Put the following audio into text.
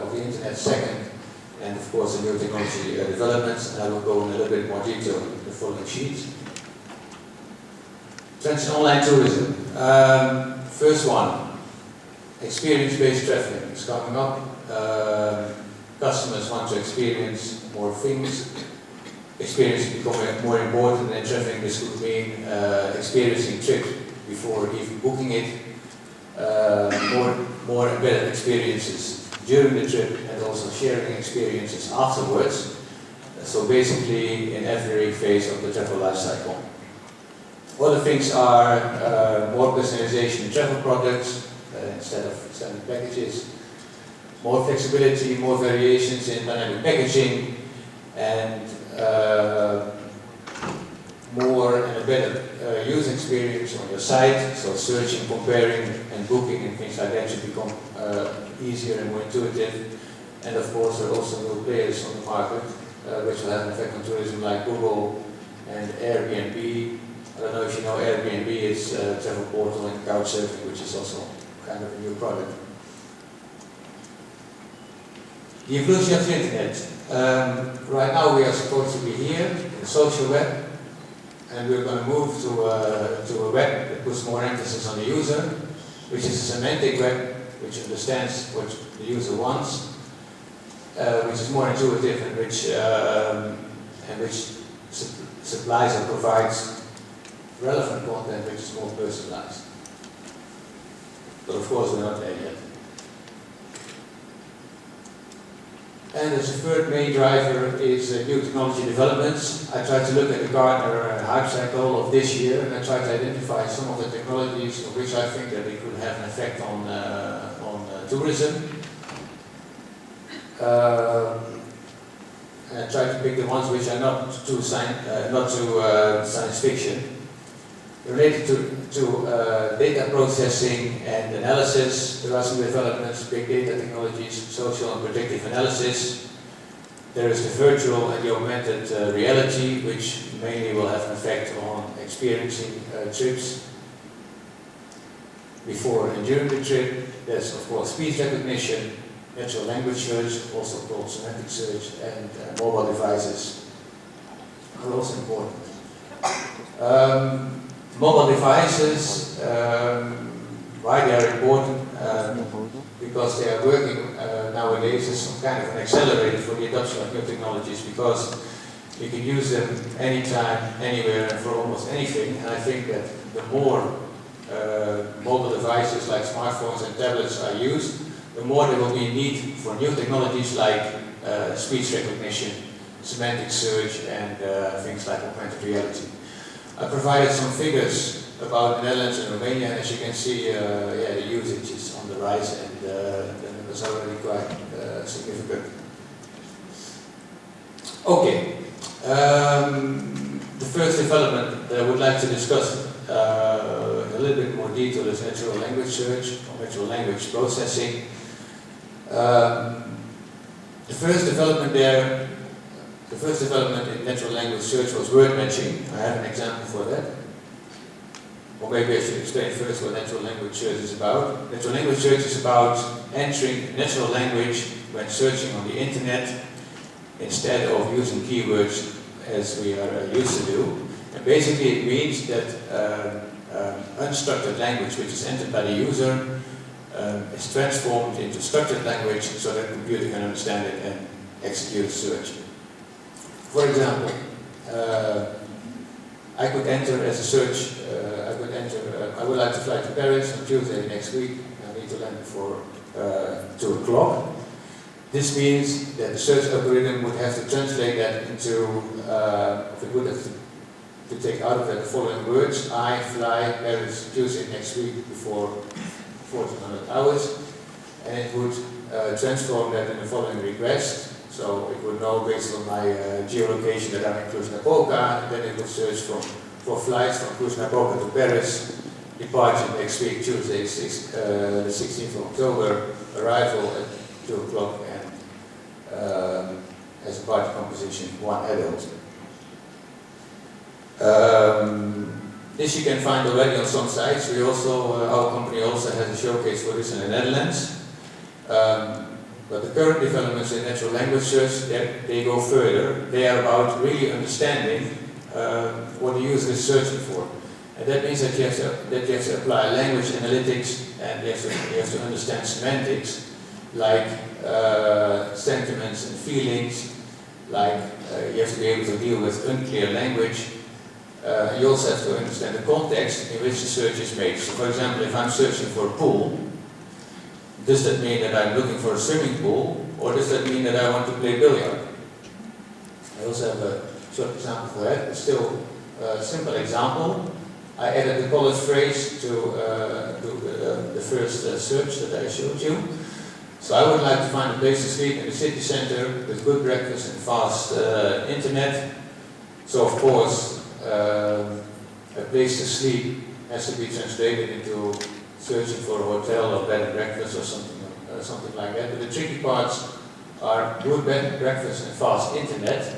of the internet second, and of course the new technology developments, and I will go in a little bit more detail in the following sheets. Trends in online tourism. First one, experience-based traffic is coming up. Customers want to experience more things. Experience is becoming more important than traffic. This could mean experiencing trips before even booking it, more and better experiences during the trip, and also sharing experiences afterwards. So basically in every phase of the travel life cycle. Other things are more personalization in travel products instead of standard packages, more flexibility, more variations in dynamic packaging, and more and a better user experience on your site. So searching, comparing, and booking and things like that should become easier and more intuitive. And of course, there are also new players on the market which will have an effect on tourism, like Google and Airbnb. I don't know if you know Airbnb is a travel portal and couchsurfing, which is also kind of a new product. The evolution of the internet. Right now we are supposed to be here in the social web, and we're going to move to a web that puts more emphasis on the user, which is a semantic web, which understands what the user wants, which is more intuitive, and which supplies or provides relevant content which is more personalized. But of course we're not there yet. And as a third main driver is new technology developments. I tried to look at the Gartner hype cycle of this year, and I tried to identify some of the technologies of which I think that they could have an effect on tourism. And I tried to pick the ones which are not too science fiction. Related to data processing and analysis, there are some developments, big data technologies, social and predictive analysis. There is the virtual and the augmented reality, which mainly will have an effect on experiencing trips before and during the trip. There's of course speech recognition, natural language search, also called semantic search, and mobile devices are also important. Mobile devices, why they are important? Because they are working nowadays as some kind of an accelerator for the adoption of new technologies, because you can use them anytime, anywhere, and for almost anything. And I think that the more mobile devices like smartphones and tablets are used, the more there will be a need for new technologies like speech recognition, semantic search, and things like augmented reality. I provided some figures about the Netherlands and Romania, and as you can see, the usage is on the rise, and the numbers are already quite significant. Okay, the first development that I would like to discuss in a little bit more detail is natural language search or natural language processing. The first development in natural language search was word matching. I have an example for that. Or maybe I should explain first what natural language search is about. Natural language search is about entering natural language when searching on the internet instead of using keywords as we are used to do. And basically it means that unstructured language which is entered by the user is transformed into structured language so that the computer can understand it and execute a search. For example, I could enter as a search, I would like to fly to Paris on Tuesday next week. I need to land before 2 o'clock. This means that the search algorithm would have to translate that into, it would have to take out of that the following words: I fly Paris Tuesday next week before 1400 hours, and it would transform that in the following request. So it would know based on my geolocation that I'm in Cluj-Napoca, and then it would search for flights from Cluj-Napoca to Paris, departure next week, Tuesday, the 16th of October, arrival at 2 o'clock, and as a party composition, 1 adult. This you can find already on some sites. We also, our company also has a showcase for this in the Netherlands. But the current developments in natural language search, they go further. They are about really understanding what the user is searching for. And that means that you have to apply language analytics, and you have to understand semantics, like sentiments and feelings, like you have to be able to deal with unclear language. You also have to understand the context in which the search is made. So for example, if I'm searching for a pool, does that mean that I'm looking for a swimming pool, or does that mean that I want to play billiard? I also have a short example for that. It's still a simple example. I added the college phrase to the first search that I showed you. So I would like to find a place to sleep in the city center with good breakfast and fast internet. So of course, a place to sleep has to be translated into searching for a hotel or bed and breakfast or something like that. But the tricky parts are good bed and breakfast and fast internet.